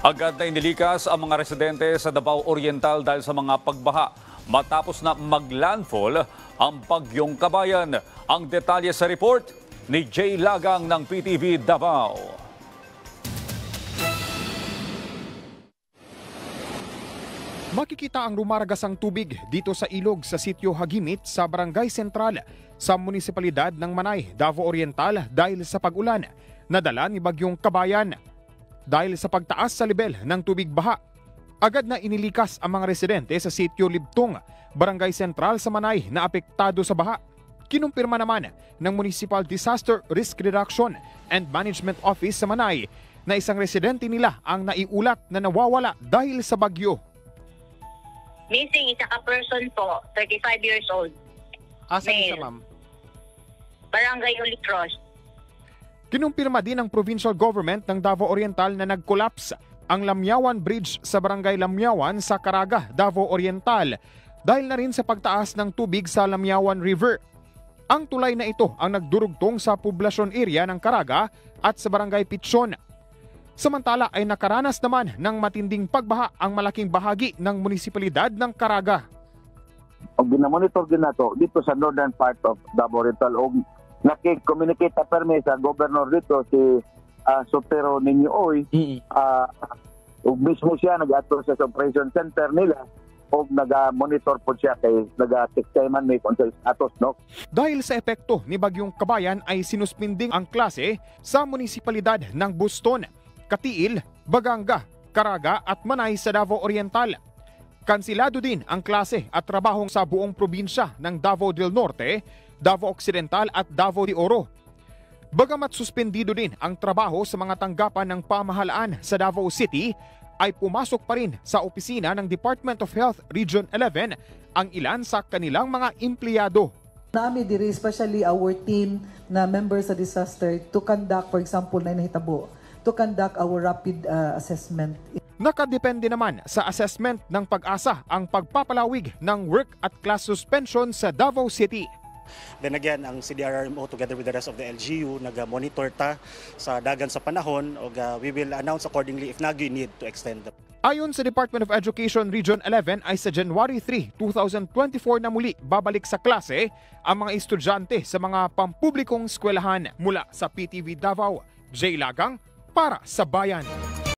Agad na inilikas ang mga residente sa Davao Oriental dahil sa mga pagbaha matapos na maglandfall ang bagyong Kabayan. Ang detalye sa report ni Jay Lagang ng PTV Davao. Makikita ang rumaragasang tubig dito sa ilog sa sitio Hagimit sa Barangay Sentral sa munisipalidad ng Manay, Davao Oriental dahil sa pag-ulan na dala ni bagyong Kabayan. Dahil sa pagtaas sa level ng tubig baha, agad na inilikas ang mga residente sa sitio Libtong, Barangay Sentral sa Manay na apektado sa baha. Kinumpirma naman ng Municipal Disaster Risk Reduction and Management Office sa Manay na isang residente nila ang naiulat na nawawala dahil sa bagyo. Missing isa ka person po, 35 years old. Asan Male. siya, ma'am? Barangay Holy Cross. Kinumpirma din ng provincial government ng Davao Oriental na nag-collapse ang Lamyawan Bridge sa Barangay Lamyawan sa Caraga, Davao Oriental dahil na rin sa pagtaas ng tubig sa Lamyawan River. Ang tulay na ito ang nagdurugtong sa poblasyon area ng Caraga at sa Barangay Pitson. Samantala ay nakaranas naman ng matinding pagbaha ang malaking bahagi ng munisipalidad ng Caraga. Og ginamonitor din nato dito sa northern part of Davao Oriental og nakik-communicate na permi sa governor dito si Sotero Ninioy. Og mismo siya nag-ato sa operation center nila og naga-monitor po siya kay naga-tekstayman may kung sa status, no? Dahil sa epekto ni bagyong Kabayan ay sinuspinding ang klase sa munisipalidad ng Buston, Katiil, Baganga, Caraga at Manay sa Davao Oriental. Kansilado din ang klase at trabahong sa buong probinsya ng Davao del Norte, Davao Occidental at Davao de Oro. Bagamat suspendido din ang trabaho sa mga tanggapan ng pamahalaan sa Davao City, ay pumasok pa rin sa opisina ng Department of Health Region 11 ang ilan sa kanilang mga empleyado. Nami diri especially our team na members sa disaster to conduct, for example, na nahitabo, to conduct our rapid assessment. Nakadepende naman sa assessment ng Pag-asa ang pagpapalawig ng work at class suspension sa Davao City. Then again, ang CDRRMO together with the rest of the LGU nag-monitor ta sa dagan sa panahon o we will announce accordingly if nagyo need to extend. Ayon sa Department of Education Region 11 ay sa January 3, 2024 na muli babalik sa klase ang mga estudyante sa mga pampublikong eskwelahan. Mula sa PTV Davao, Jay Lagang para sa Bayan.